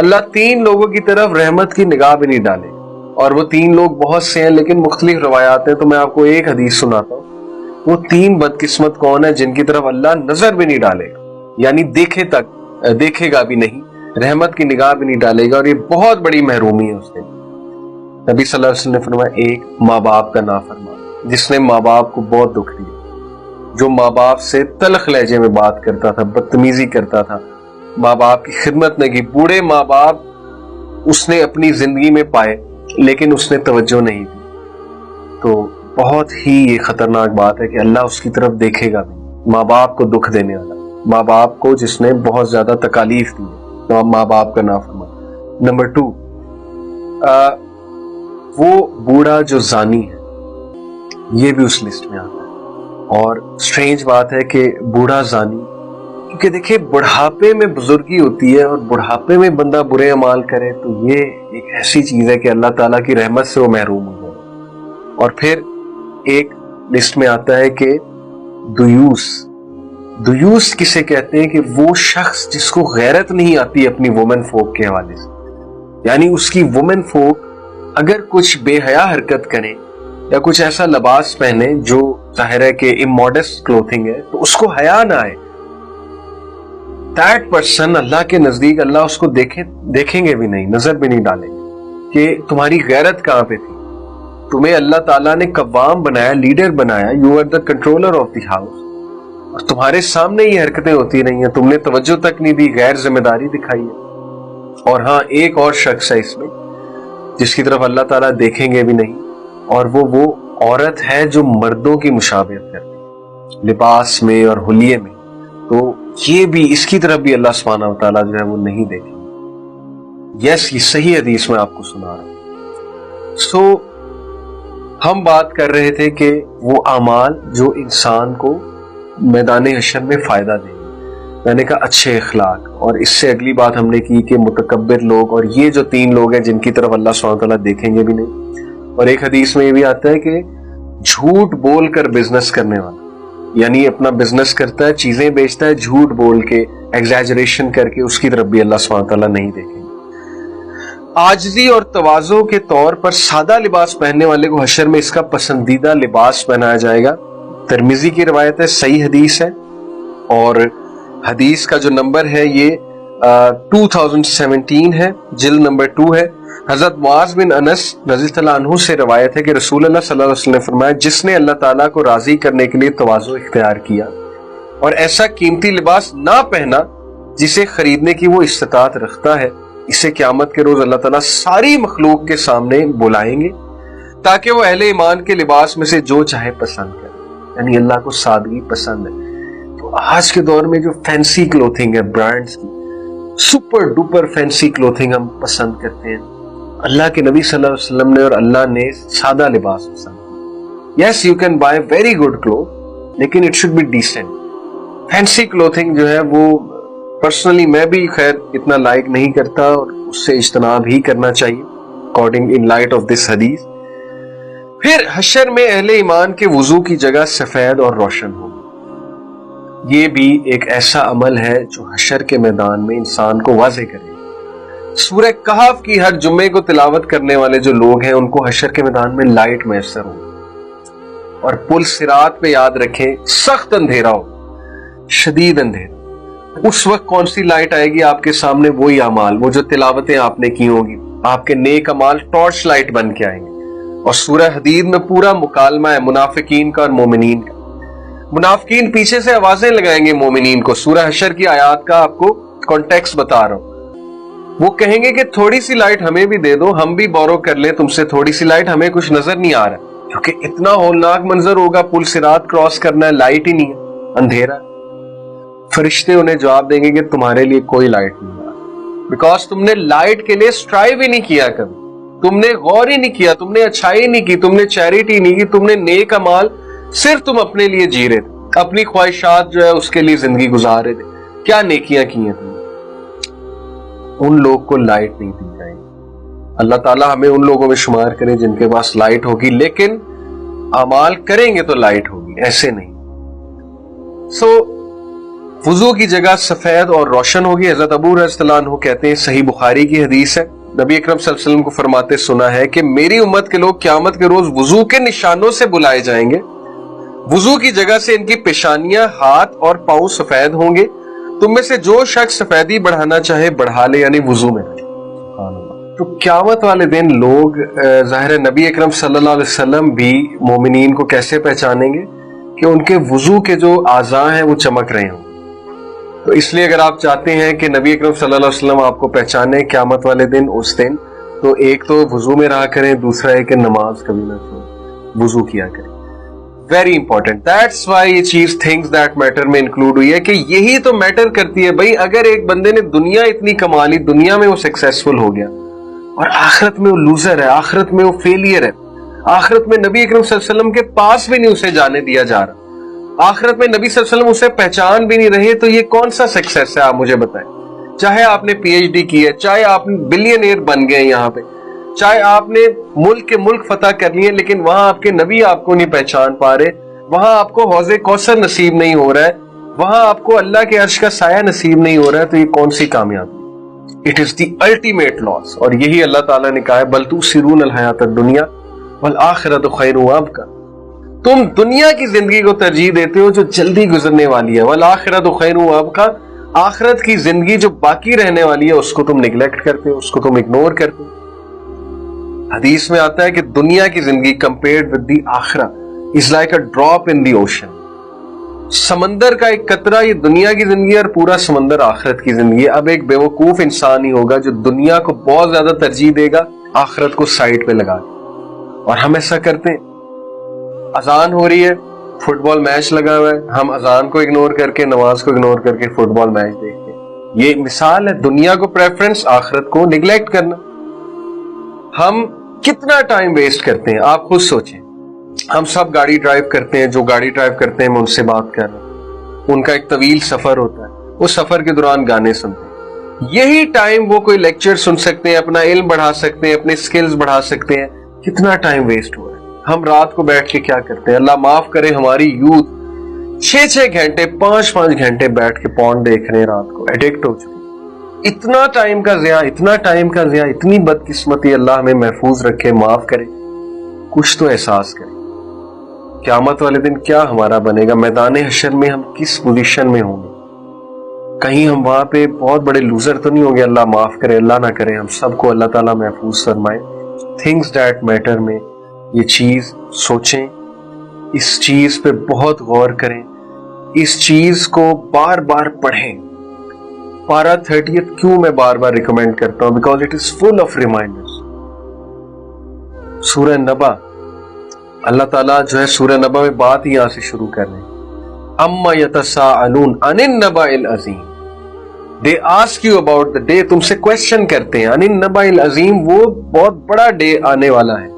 اللہ 3 لوگوں کی طرف رحمت کی نگاہ بھی نہیں ڈالے, اور وہ 3 لوگ بہت سے ہیں لیکن مختلف روایات ہیں, تو میں آپ کو ایک حدیث سناتا ہوں. وہ 3 بدقسمت کون ہے جن کی طرف اللہ نظر بھی نہیں ڈالے گا, یعنی دیکھے گا بھی نہیں, رحمت کی نگاہ بھی نہیں ڈالے گا, اور یہ بہت بڑی محرومی ہے اس کے. نبی صلی اللہ علیہ وسلم نے فرمایا, ایک ماں باپ کا نافرمان, جس نے ماں باپ کو بہت دکھ دیا, جو ماں باپ سے تلخ لہجے میں بات کرتا تھا, بدتمیزی کرتا تھا, ماں باپ کی خدمت نہیں کی. بوڑھے ماں باپ اس نے اپنی زندگی میں پائے لیکن اس نے توجہ نہیں دی, تو بہت ہی یہ خطرناک بات ہے کہ اللہ اس کی طرف دیکھے گا بھی. ماں باپ کو دکھ دینے والا, ماں باپ کو جس نے بہت زیادہ تکالیف دی, تو ماں باپ کا نافرمان. نمبر 2, وہ بوڑھا جو زانی ہے, یہ بھی اس لسٹ میں آتا ہے. اور سٹرینج بات ہے کہ بوڑھا زانی, کیونکہ دیکھیں بڑھاپے میں بزرگی ہوتی ہے, اور بڑھاپے میں بندہ برے اعمال کرے تو یہ ایک ایسی چیز ہے کہ اللہ تعالیٰ کی رحمت سے وہ محروم ہو جائے. اور پھر ایک لسٹ میں آتا ہے کہ دیوس کسے کہتے ہیں, کہ وہ شخص جس کو غیرت نہیں آتی اپنی وومن فوک کے حوالے سے, یعنی اس کی وومن فوک اگر کچھ بے حیا حرکت کریں یا کچھ ایسا لباس پہنے جو ظاہر ہے کہ اموڈسٹ کلوتھنگ ہے, تو اس کو حیا نہ آئے. دیٹ پرسن اللہ کے نزدیک اللہ اس کو دیکھیں گے بھی نہیں, نظر بھی نہیں ڈالیں گے کہ تمہاری غیرت کہاں پہ تھی. تمہیں اللہ تعالیٰ نے قوام بنایا, لیڈر بنایا, you are the controller of the house, اور تمہارے سامنے یہ حرکتیں ہوتی رہی ہیں, تم نے توجہ تک نہیں دی, غیر ذمہ داری دکھائی ہے. اور ہاں, ایک اور شخص ہے اس میں جس کی طرف اللہ تعالیٰ دیکھیں گے بھی نہیں, اور وہ عورت ہے جو مردوں کی مشابہت کرتی ہے لباس میں اور حلیے میں. تو یہ بھی, اس کی طرف بھی اللہ سبحانہ و تعالیٰ جو ہے وہ نہیں دیکھیں گے. یہ صحیح حدیث میں آپ کو سنا رہا ہوں. سو ہم بات کر رہے تھے کہ وہ اعمال جو انسان کو میدان حشر میں فائدہ دیں گے. میں نے کہا اچھے اخلاق, اور اس سے اگلی بات ہم نے کی کہ متکبر لوگ, اور یہ جو 3 لوگ ہیں جن کی طرف اللہ سبحانہ و تعالیٰ دیکھیں گے بھی نہیں. اور ایک حدیث میں یہ بھی آتا ہے کہ جھوٹ بول کر بزنس کرنے والا, یعنی اپنا بزنس کرتا ہے, چیزیں بیچتا ہے جھوٹ بول کے, ایگزیجریشن کر کے, اس کی طرف بھی اللہ سبحانہ تعالیٰ نہیں دیکھیں گے. عاجزی اور تواضع کے طور پر سادہ لباس پہننے والے کو حشر میں اس کا پسندیدہ لباس پہنایا جائے گا. ترمذی کی روایت ہے, صحیح حدیث ہے, اور حدیث کا جو نمبر ہے یہ 2017 ہے, جلد نمبر 2 ہے. حضرت معاذ بن انس رضی اللہ عنہ سے روایت ہے کہ رسول اللہ صلی اللہ علیہ وسلم نے فرمایا, جس نے اللہ تعالیٰ کو راضی کرنے کے لیے تواضع اختیار کیا اور ایسا قیمتی لباس نہ پہنا جسے خریدنے کی وہ استطاعت رکھتا ہے, اسے قیامت کے روز اللہ تعالیٰ ساری مخلوق کے سامنے بلائیں گے تاکہ وہ اہل ایمان کے لباس میں سے جو چاہے پسند کرے. یعنی اللہ کو سادگی پسند ہے. تو آج کے دور میں جو فینسی کلوتھنگ ہے, برانڈز کی سپر ڈوپر فینسی کلوتھنگ ہم پسند کرتے ہیں, اللہ کے نبی صلی اللہ علیہ وسلم نے اور اللہ نے سادہ لباس پسند کیا. Yes, you can buy very good cloth, لیکن it should be decent. Fancy clothing جو ہے وہ پرسنلی میں بھی خیر اتنا لائک نہیں کرتا, اور اس سے اجتناب ہی کرنا چاہیے according in light of this حدیث. پھر حشر میں اہل ایمان کے وضو کی جگہ سفید اور روشن ہوگی. یہ بھی ایک ایسا عمل ہے جو حشر کے میدان میں انسان کو واضح کرے. سورہ کہف کی ہر جمعے کو تلاوت کرنے والے جو لوگ ہیں ان کو حشر کے میدان میں لائٹ میسر ہو, اور پل صراط پہ یاد رکھیں سخت اندھیرا ہو, شدید اندھیرا. اس وقت کون سی لائٹ آئے گی آپ کے سامنے؟ وہی اعمال, وہ جو تلاوتیں آپ نے کی ہوں گی, آپ کے نیک اعمال ٹارچ لائٹ بن کے آئیں گے. اور سورہ حدید میں پورا مکالمہ ہے منافقین کا اور مومنین کا. منافقین پیچھے سے آوازیں لگائیں گے مومنین کو. سورہ حشر کی آیات کا آپ کو کانٹیکسٹ بتا رہا ہوں. وہ کہیں گے کہ تھوڑی سی لائٹ ہمیں بھی دے دو, ہم بھی بورو کر لیں تم سے تھوڑی سی لائٹ, ہمیں کچھ نظر نہیں آ رہا. کیونکہ اتنا ہولناک منظر ہوگا, پل صراط کراس کرنا ہے, لائٹ ہی نہیں ہے, اندھیرا. فرشتے انہیں جواب دیں گے کہ تمہارے لیے کوئی لائٹ نہیں ہے, بیکاز تم نے لائٹ کے لیے سٹرائیو ہی نہیں کیا کبھی, تم نے غور ہی نہیں کیا, تم نے اچھائی نہیں کی, تم نے چیریٹی نہیں کی, تم نے نیک اعمال صرف تم اپنے لیے جی رہے تھے, اپنی خواہشات جو ہے اس کے لیے زندگی گزار رہے تھے. کیا نیکیاں کی ہیں تم نے؟ ان لوگ کو لائٹ نہیں دی جائے گی. اللہ تعالیٰ ہمیں ان لوگوں میں شمار کرے جن کے پاس لائٹ ہوگی, لیکن اعمال کریں گے تو لائٹ ہوگی, ایسے نہیں. سو وضو کی جگہ سفید اور روشن ہوگی. حضرت ابو رضی اللہ عنہ کہتے ہیں, صحیح بخاری کی حدیث ہے, نبی اکرم صلی اللہ علیہ وسلم کو فرماتے سنا ہے کہ میری امت کے لوگ قیامت کے روز وضو کے نشانوں سے بلائے جائیں گے. وضو کی جگہ سے ان کی پیشانیاں, ہاتھ اور پاؤں سفید ہوں گے. تم میں سے جو شخص سفیدی بڑھانا چاہے بڑھا لے, یعنی وضو میں. تو قیامت والے دن لوگ ظاہر نبی اکرم صلی اللہ علیہ وسلم بھی مومنین کو کیسے پہچانیں گے کہ ان کے وضو کے جو اعضاء ہیں وہ چمک رہے ہوں. تو اس لیے اگر آپ چاہتے ہیں کہ نبی اکرم صلی اللہ علیہ وسلم آپ کو پہچانے قیامت والے دن, اس دن, تو ایک تو وضو میں رہا کریں, دوسرا ہے کہ نماز کبھی نہ چھوڑیں, وضو کیا کریں. Very important. دیٹس وائی یہ چیز تھنگز دیٹ میٹر میں انکلوڈ ہوئی ہے کہ یہی تو میٹر کرتی ہے. بھائی اگر ایک بندے نے دنیا اتنی کما لی, دنیا میں وہ سکسیسفل ہو گیا, اور آخرت میں وہ لوزر ہے, آخرت میں وہ فیلئر ہے, آخرت میں نبی اکرم صلی اللہ علیہ وسلم کے پاس بھی نہیں اسے جانے دیا جا رہا, آخرت میں نبی صلی اللہ علیہ وسلم اسے پہچان بھی نہیں رہے, تو یہ کون سا سکسیس ہے؟ آپ مجھے بتائیں. چاہے آپ نے پی ایچ ڈی کی ہے, چاہے آپ بلینئر بن گئے یہاں پہ, چاہے آپ نے ملک کے ملک فتح کر لیے, لیکن وہاں آپ کے نبی آپ کو نہیں پہچان پا رہے, وہاں آپ کو حوض کوثر نصیب نہیں ہو رہا ہے, وہاں آپ کو اللہ کے عرش کا سایہ نصیب نہیں ہو رہا ہے, تو یہ کون سی کامیابی؟ اٹ از دی الٹیمیٹ لاس. اور یہی اللہ تعالیٰ نے کہا ہے, بل تؤثرون الحیات الدنیا والآخرۃ خیر وابقیٰ. تم دنیا کی زندگی کو ترجیح دیتے ہو جو جلدی گزرنے والی ہے, والآخرۃ خیر وابقیٰ, آخرت کی زندگی جو باقی رہنے والی ہے اس کو تم نیگلیکٹ کرتے ہو, اس کو تم اگنور کرتے ہو. حدیث میں آتا ہے کہ دنیا کی زندگی کمپیئرڈ ود دی آخرہ is like a drop in the ocean. سمندر کا ایک قطرہ یہ دنیا کی زندگی, اور پورا سمندر آخرت کی زندگی. اب ایک بیوقوف انسان ہی ہوگا جو دنیا کو بہت زیادہ ترجیح دے گا, آخرت کو سائڈ پہ لگا دے. اور ہم ایسا کرتے ہیں. اذان ہو رہی ہے, فٹ بال میچ لگا ہوا ہے, ہم اذان کو اگنور کر کے, نماز کو اگنور کر کے فٹ بال میچ دیکھتے ہیں. یہ مثال ہے دنیا کو پریفرنس, آخرت کو نیگلیکٹ کرنا. ہم کتنا ٹائم ویسٹ کرتے ہیں آپ خود سوچیں. ہم سب گاڑی ڈرائیو کرتے ہیں, جو گاڑی ڈرائیو کرتے ہیں میں ان سے بات کر رہا ہوں, ان کا ایک طویل سفر ہوتا ہے, اس سفر کے دوران گانے سنتے ہیں. یہی ٹائم وہ کوئی لیکچر سن سکتے ہیں, اپنا علم بڑھا سکتے ہیں, اپنے سکلز بڑھا سکتے ہیں. کتنا ٹائم ویسٹ ہوا ہے. ہم رات کو بیٹھ کے کیا کرتے ہیں, اللہ معاف کرے ہماری یوتھ 6 گھنٹے 5 گھنٹے بیٹھ کے پورن دیکھ رہے ہیں, رات کو ایڈکٹ ہو چکے. اتنا ٹائم کا ضیاع, اتنا ٹائم کا ضیاع, اتنی بدقسمتی. اللہ ہمیں محفوظ رکھے, معاف کرے. کچھ تو احساس کرے قیامت والے دن کیا ہمارا بنے گا, میدان حشر میں ہم کس پوزیشن میں ہوں گے. کہیں ہم وہاں پہ بہت بڑے لوزر تو نہیں ہوں گے. اللہ معاف کرے, اللہ نہ کرے, ہم سب کو اللہ تعالیٰ محفوظ فرمائے. تھنگز دیٹ میٹر میں یہ چیز سوچیں, اس چیز پہ بہت غور کریں, اس چیز کو بار بار پڑھیں. پارہ 30 کیوں میں بار بار ریکمینڈ کرتا ہوں, because it is full of reminders. سورہ نبا, اللہ تعالیٰ جو ہے سورہ نبا میں بات ہی یہاں سے شروع کر رہے ہیں. اما یتساءلون عن النبأ العظیم, they ask you about the day, تم سے کوشچن کرتے ہیں, عن النبأ العظیم, وہ بہت بڑا ڈے آنے والا ہے.